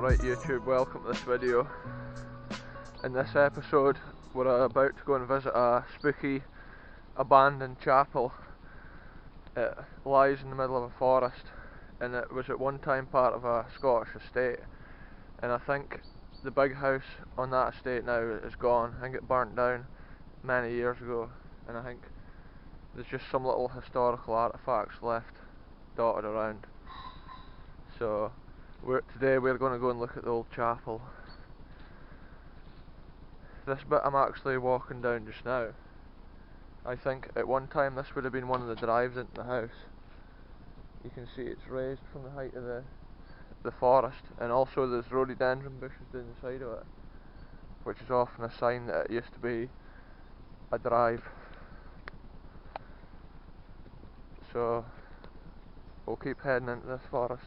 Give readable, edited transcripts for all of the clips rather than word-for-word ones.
Alright YouTube, welcome to this video. In this episode we're about to go and visit a spooky abandoned chapel. It lies in the middle of a forest and it was at one time part of a Scottish estate, and I think the big house on that estate now is gone. I think it burnt down many years ago, and I think there's just some little historical artefacts left dotted around. So today we're going to go and look at the old chapel. This bit I'm actually walking down just now. I think at one time this would have been one of the drives into the house. You can see it's raised from the height of the forest, and also there's rhododendron bushes down the side of it, which is often a sign that it used to be a drive. So we'll keep heading into this forest.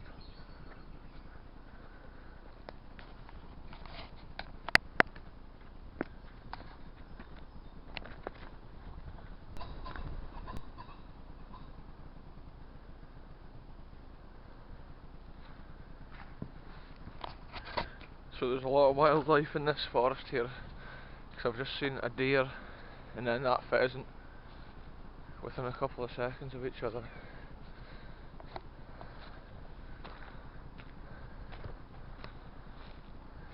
So there's a lot of wildlife in this forest here, because I've just seen a deer and then that pheasant within a couple of seconds of each other.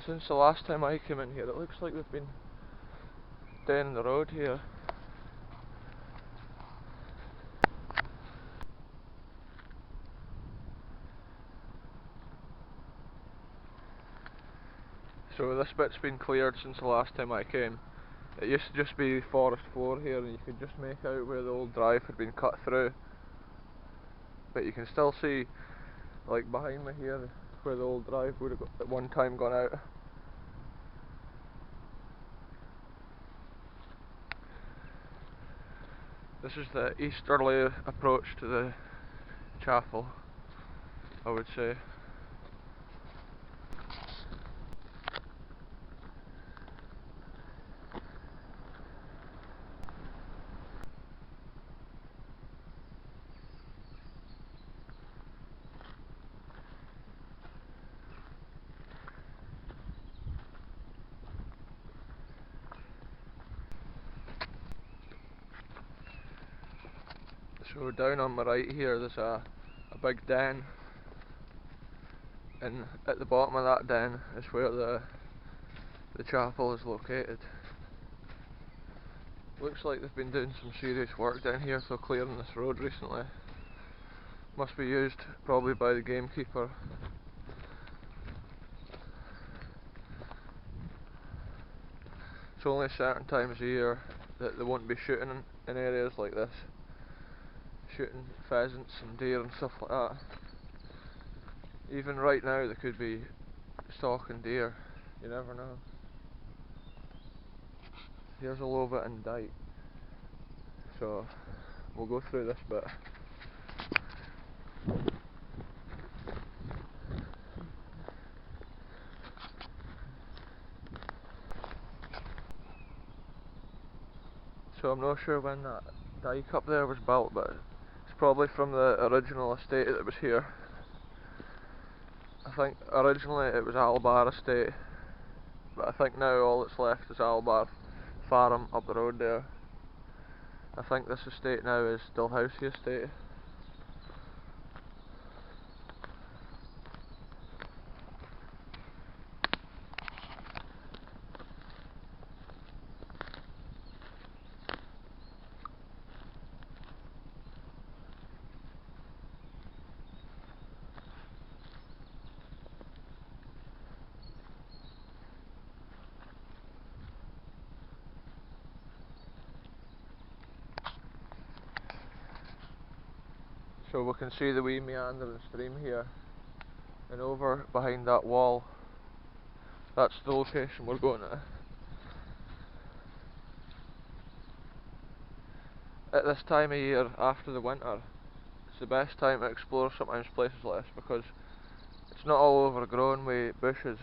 Since the last time I came in here, it looks like we've been down the road here. So this bit's been cleared since the last time I came. It used to just be forest floor here, and you could just make out where the old drive had been cut through. But you can still see, like behind me here, where the old drive would have at one time gone out. This is the easterly approach to the chapel, I would say. So down on my right here there's a big den, and at the bottom of that den is where the chapel is located. Looks like they've been doing some serious work down here, so clearing this road recently. Must be used probably by the gamekeeper. It's only certain times of year that they won't be shooting in areas like this. Shooting pheasants and deer and stuff like that. Even right now they could be stalking deer, you never know. Here's a lovat and dike, so we'll go through this bit. So I'm not sure when that dike up there was built, but it's probably from the original estate that was here. I think originally it was Albar Estate, but I think now all that's left is Albar Farm up the road there. I think this estate now is Dalhousie Estate. So we can see the wee meandering stream here, and over behind that wall, that's the location we're going to. At this time of year, after the winter, it's the best time to explore sometimes places like this, because it's not all overgrown with bushes.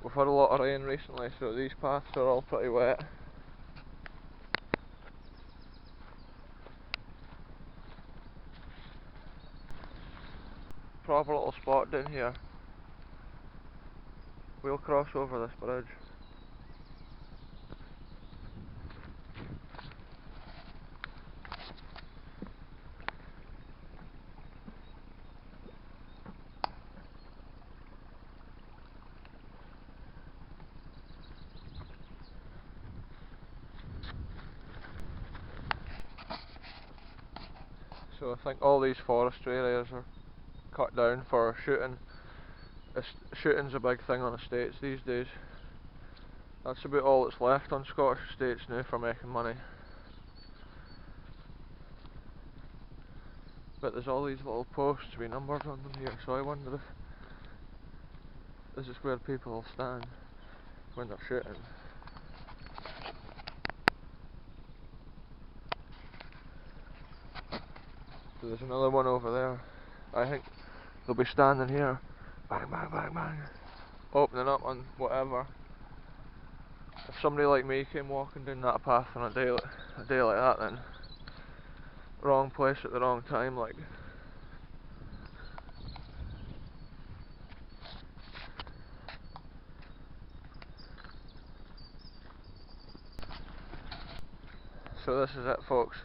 We've had a lot of rain recently, so these paths are all pretty wet. proper little spot down here. We'll cross over this bridge. So I think all these forestry areas are cut down for shooting. Shooting's a big thing on estates these days. That's about all that's left on Scottish estates now for making money. But there's all these little posts with numbers on them here, so I wonder if this is where people will stand when they're shooting. So there's another one over there. I think they'll be standing here, bang, bang, bang, bang, opening up on whatever. If somebody like me came walking down that path on a day like that, then wrong place at the wrong time, like. So this is it, folks.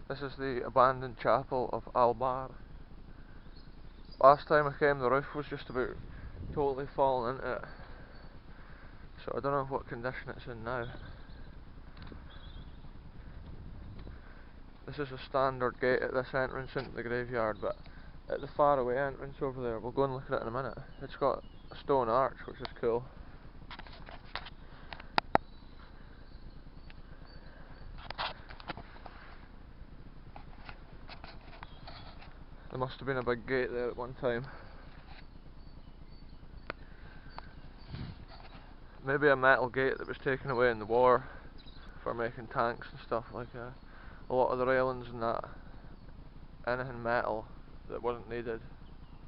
This is the abandoned chapel of Albar. Last time I came, the roof was just about totally falling into it. So I don't know what condition it's in now. This is a standard gate at this entrance into the graveyard, but at the far away entrance over there, we'll go and look at it in a minute. It's got a stone arch, which is cool. There must have been a big gate there at one time. Maybe a metal gate that was taken away in the war for making tanks and stuff like that. A lot of the railings and that, anything metal that wasn't needed,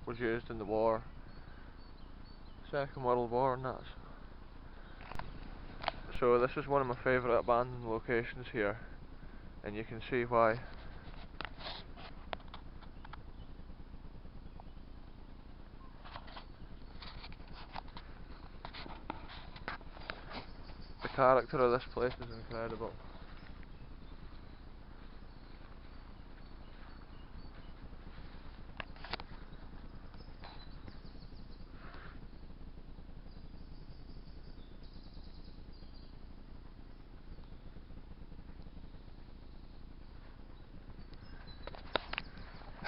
was used in the war. Second World War and that. So this is one of my favourite abandoned locations here, and you can see why. The character of this place is incredible.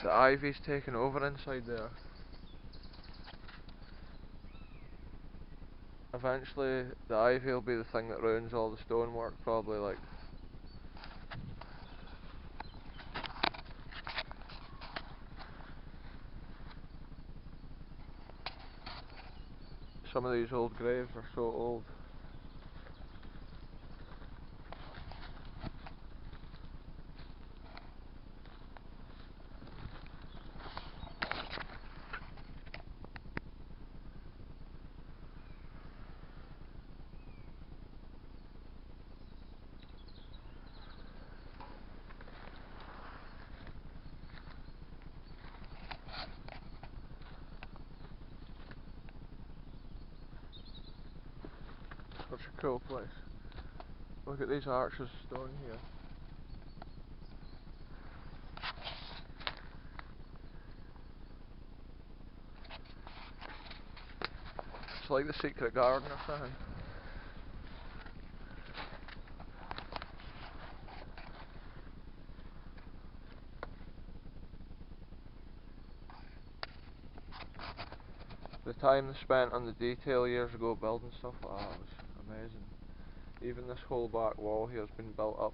The ivy's taken over inside there. Eventually the ivy will be the thing that ruins all the stonework, probably. Like, some of these old graves are so old. Such a cool place. Look at these arches of stone here. It's like the secret garden or something. The time spent on the detail years ago building stuff like that was amazing. Even this whole back wall here has been built up.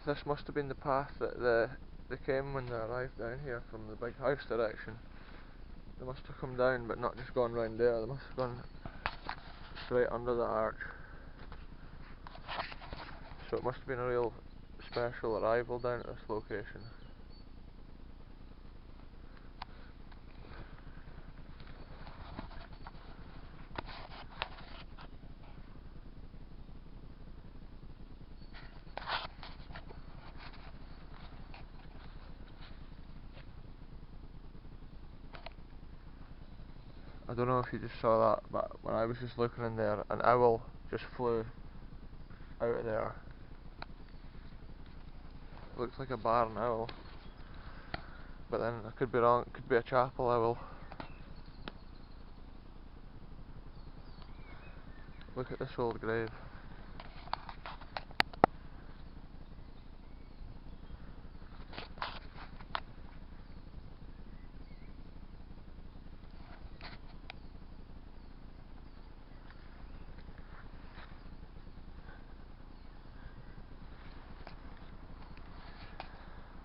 This must have been the path that they came when they arrived down here from the big house direction. They must have come down, but not just gone round there. They must have gone straight under the arch. So it must have been a real special arrival down at this location. I don't know if you just saw that, but when I was just looking in there, an owl just flew out of there. Looks like a barn owl, but then I could be wrong, it could be a chapel owl. Look at this old grave.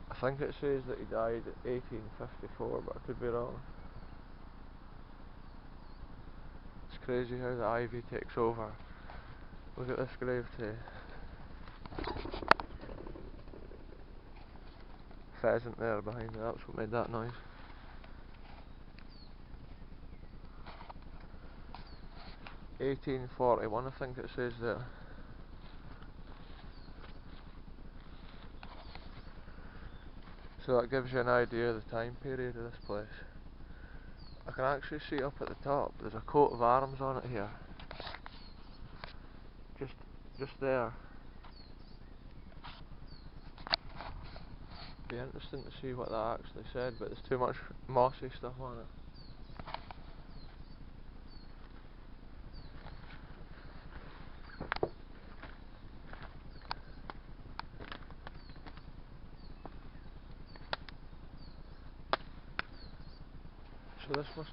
I think it says that he died in 1854, but I could be wrong. It's crazy how the ivy takes over. Look at this grave too. Pheasant there behind me, that's what made that noise. (1841) I think it says there. So that gives you an idea of the time period of this place. I can actually see up at the top, there's a coat of arms on it here. Just there. Be interesting to see what that actually said, but there's too much mossy stuff on it. So this must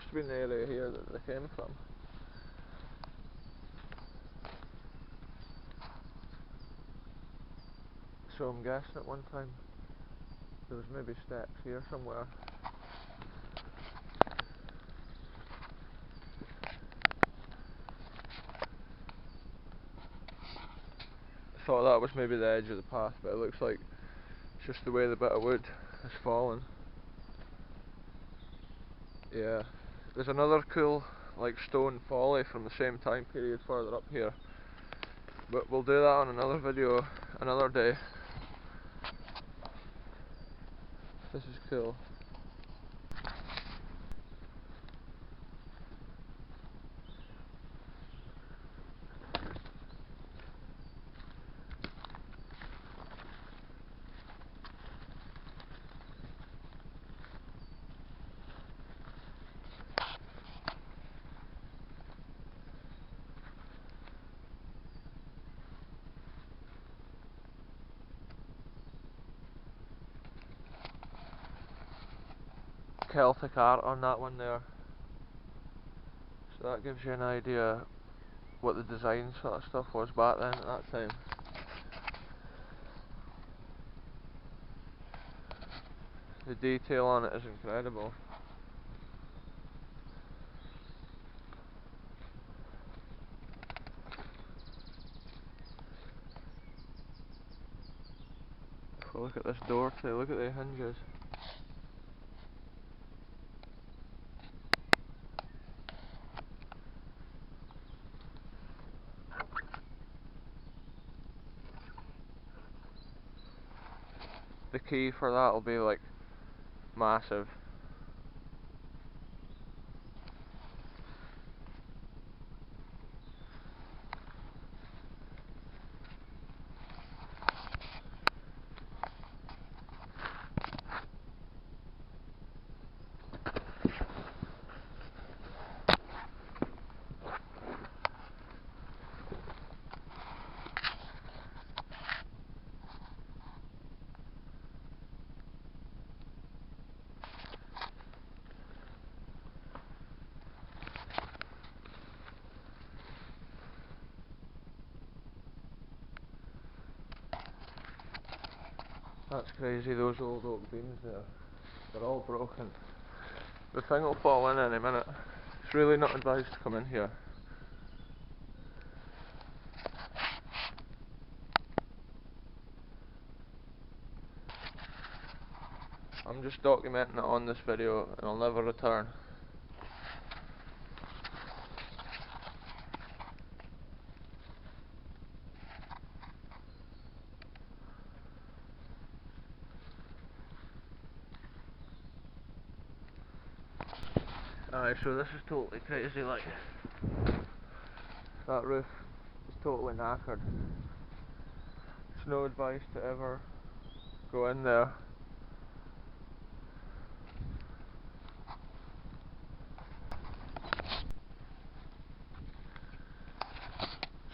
have been the area here that they came from. So I'm guessing at one time there was maybe steps here somewhere. I thought that was maybe the edge of the path, but it looks like it's just the way the bit of wood has fallen. Yeah, there's another cool like stone folly from the same time period further up here, but we'll do that on another video another day. This is cool. Celtic art on that one there, so that gives you an idea what the design sort of stuff was back then at that time. The detail on it is incredible. Look at this door too, look at the hinges. The key for that will be like massive. That's crazy, those old oak beams there. They're all broken. The thing will fall in any minute. It's really not advised to come in here. I'm just documenting it on this video and I'll never return. Aye, so this is totally crazy, like, that roof is totally knackered. It's no advice to ever go in there.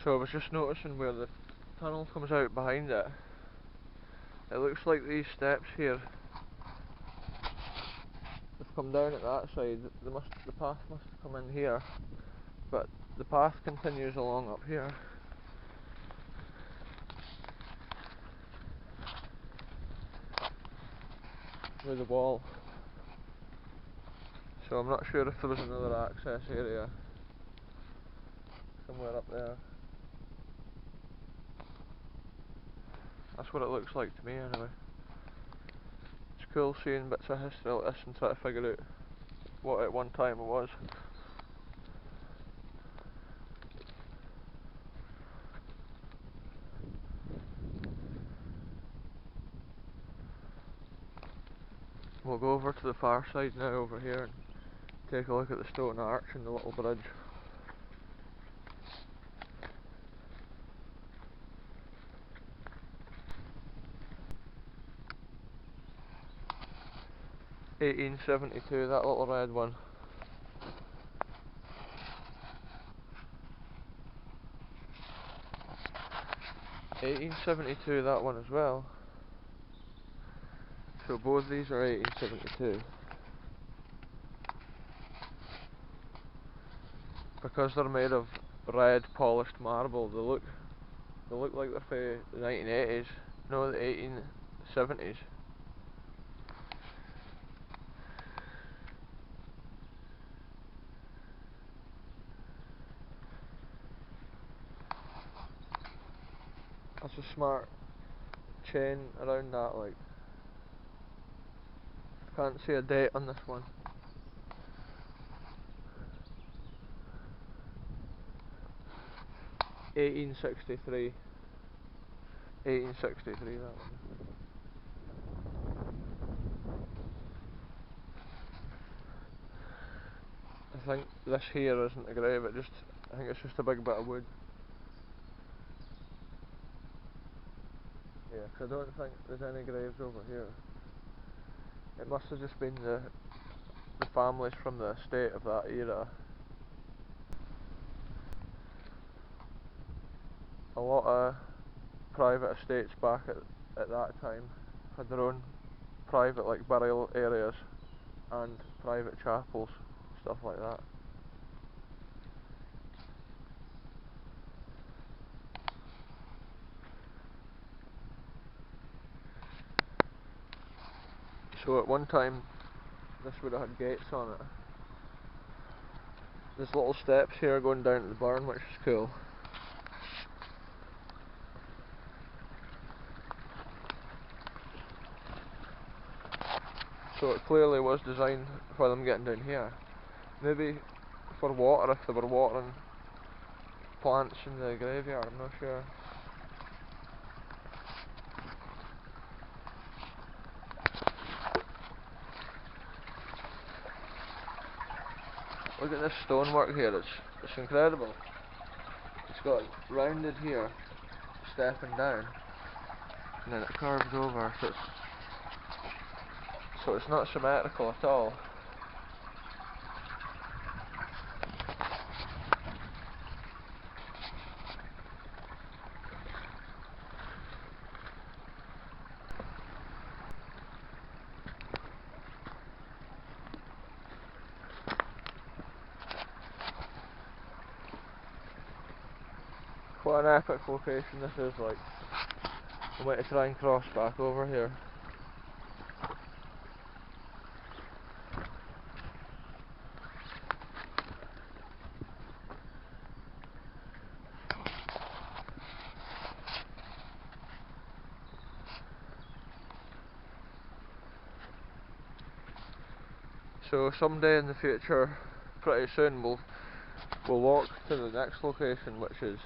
So I was just noticing where the tunnel comes out behind it. It looks like these steps here have come down at that side. The path must have come in here, but the path continues along up here. With the wall. So I'm not sure if there was another access area somewhere up there. That's what it looks like to me anyway. It's cool seeing bits of history like this and trying to figure out what at one time it was. We'll go over to the far side now over here and take a look at the stone arch and the little bridge. (1872), that little red one. (1872), that one as well. So both these are 1872. Because they're made of red polished marble, they look like they're from the 1980s, no, the 1870s. That's a smart chain around that, like. Can't see a date on this one. (1863). 1863, that one. I think this here isn't a grave, I think it's just a big bit of wood. Yeah, 'cause I don't think there's any graves over here. It must have just been the families from the estate of that era. A lot of private estates back at that time had their own private like burial areas and private chapels, stuff like that. So at one time this would have had gates on it. There's little steps here going down to the barn, which is cool. So it clearly was designed for them getting down here. Maybe for water, if they were watering plants in the graveyard, I'm not sure. Look at this stonework here, it's incredible. It's got rounded here, stepping down, and then it curves over, so it's not symmetrical at all. What an epic location this is, like. I'm going to try and cross back over here. So someday in the future, pretty soon, we'll walk to the next location, which is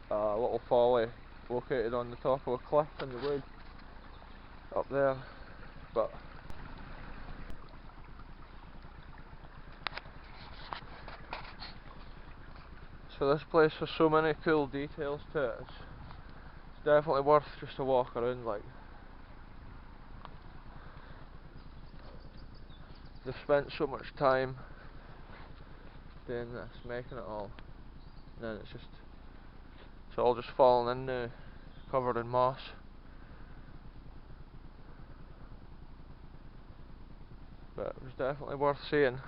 a little folly located on the top of a cliff in the wood up there. But So this place has so many cool details to it. It's definitely worth just a walk around. Like, they've spent so much time doing this, making it all, and then it's all just falling in now, covered in moss. But it was definitely worth seeing.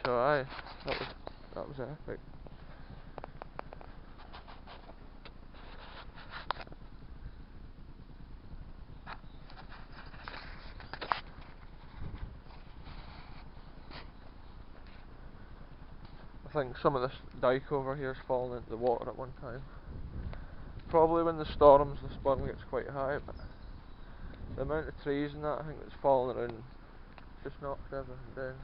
So aye, that was epic. I think some of this dike over here has fallen into the water at one time. Probably when the storms, the spurn gets quite high, but the amount of trees and that, I think that's fallen around, just knocked everything down.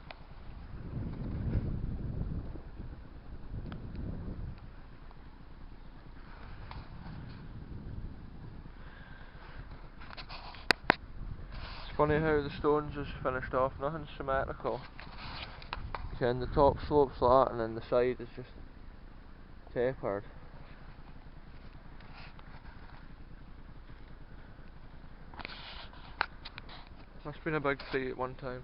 It's funny how the stones is finished off, nothing's symmetrical. Okay, and the top slopes like that, and then the side is just tapered. Must have been a big tree at one time.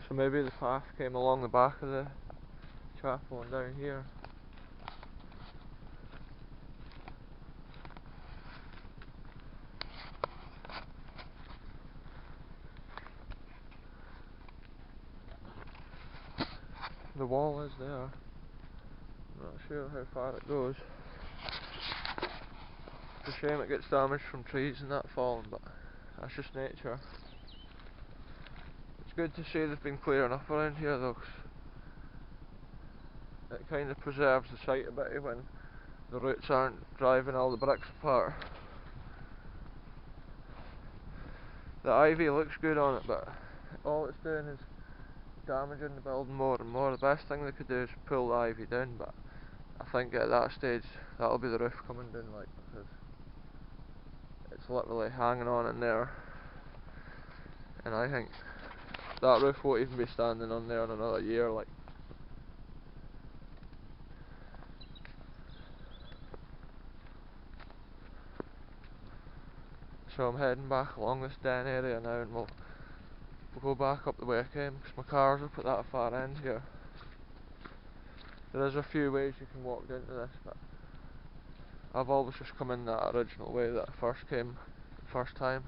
So maybe the path came along the back of the chapel and down here. The wall is there. I'm not sure how far it goes. It's a shame it gets damaged from trees and that falling, but that's just nature. It's good to see they've been clearing up around here though, 'cause it kind of preserves the site a bit when the roots aren't driving all the bricks apart. The ivy looks good on it, but all it's doing is damaging the building more and more. The best thing they could do is pull the ivy down, but I think at that stage that'll be the roof coming down, like, because it's literally hanging on in there, and I think that roof won't even be standing on there in another year. Like, so I'm heading back along this den area now, and we'll go back up the way I came, because my car's up at that far end here. There is a few ways you can walk down to this, but I've always just come in that original way that I first came the first time.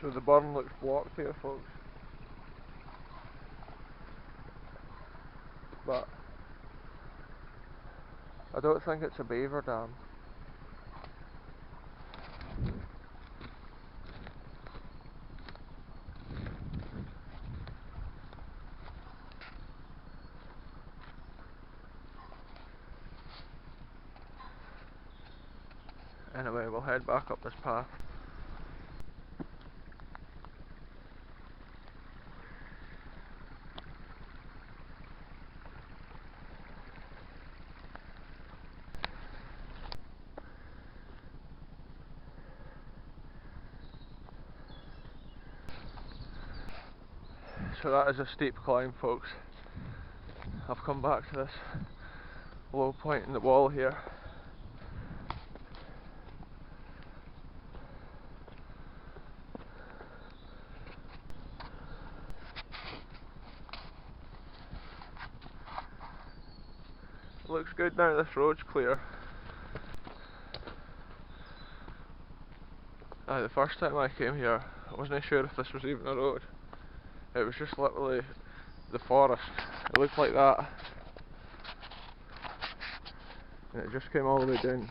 So the burn looks blocked here, folks, but I don't think it's a beaver dam. Anyway, we'll head back up this path. So that is a steep climb, folks. I've come back to this low point in the wall here. Looks good now, this road's clear. The first time I came here, I wasn't sure if this was even a road. It was just literally the forest. It looked like that. And it just came all the way down.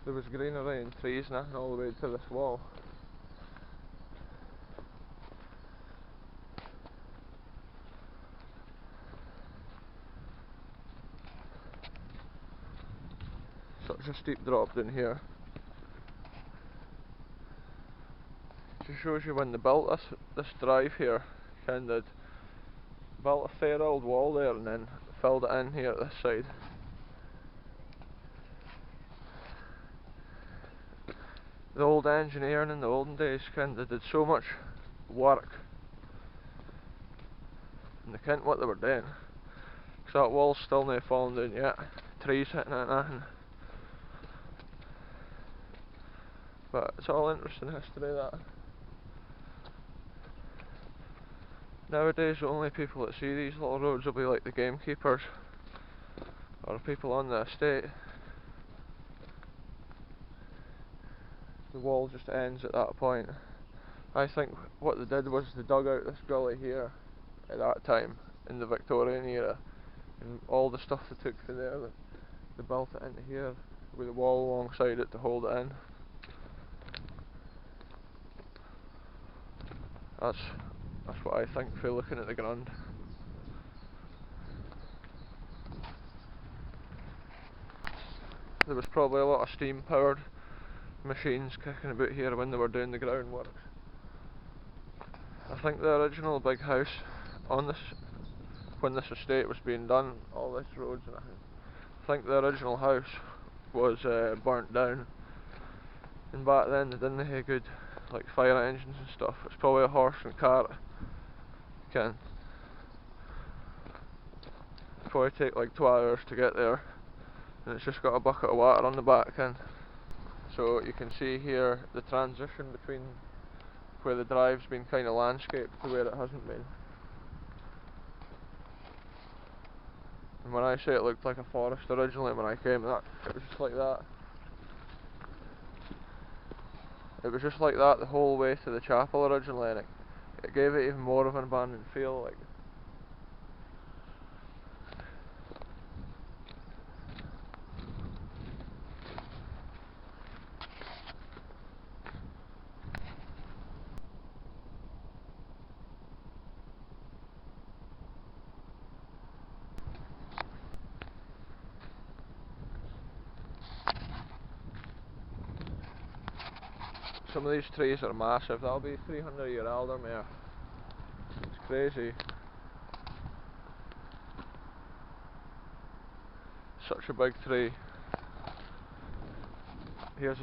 There was greenery and trees and nothing all the way to this wall. Such a steep drop down here. Just shows you when they built this drive here, kinda built a fair old wall there and then filled it in here at this side. The old engineering in the olden days kinda did so much work and they kent what they were doing. Cause that wall's still not fallen down yet. Trees hitting it and nothing. But it's all interesting history, that. Nowadays the only people that see these little roads will be like the gamekeepers or people on the estate. The wall just ends at that point. I think what they did was they dug out this gully here at that time in the Victorian era, and all the stuff they took from there, they built it into here with a wall alongside it to hold it in. That's what I think for looking at the ground. There was probably a lot of steam powered machines kicking about here when they were doing the groundworks. I think the original big house on this, when this estate was being done, all this roads and everything, I think the original house was burnt down, and back then they didn't have good like fire engines and stuff. It's probably a horse and cart. Can probably take like 2 hours to get there, and it's just got a bucket of water on the back end. So you can see here the transition between where the drive's been kind of landscaped to where it hasn't been. And when I say it looked like a forest originally when I came, it was just like that. It was just like that the whole way to the chapel originally, and it gave it even more of an abandoned feel. Like, some of these trees are massive. That'll be 300-year aldermere. It's crazy. Such a big tree. Here's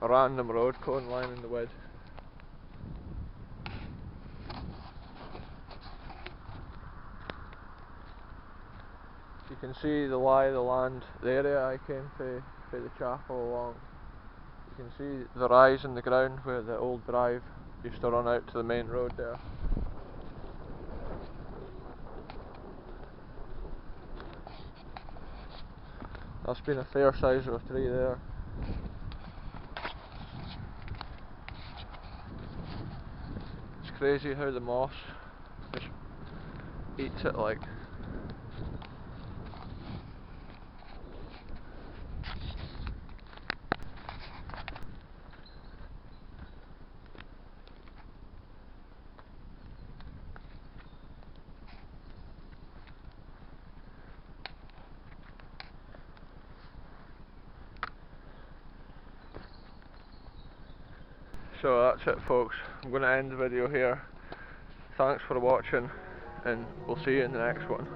a random road cone lining the wood. You can see the lie of the land, the area I came to the chapel along. You can see the rise in the ground where the old drive used to run out to the main road there. That's been a fair size of a tree there. It's crazy how the moss just eats it like. So that's it, folks. I'm going to end the video here. Thanks for watching, and we'll see you in the next one.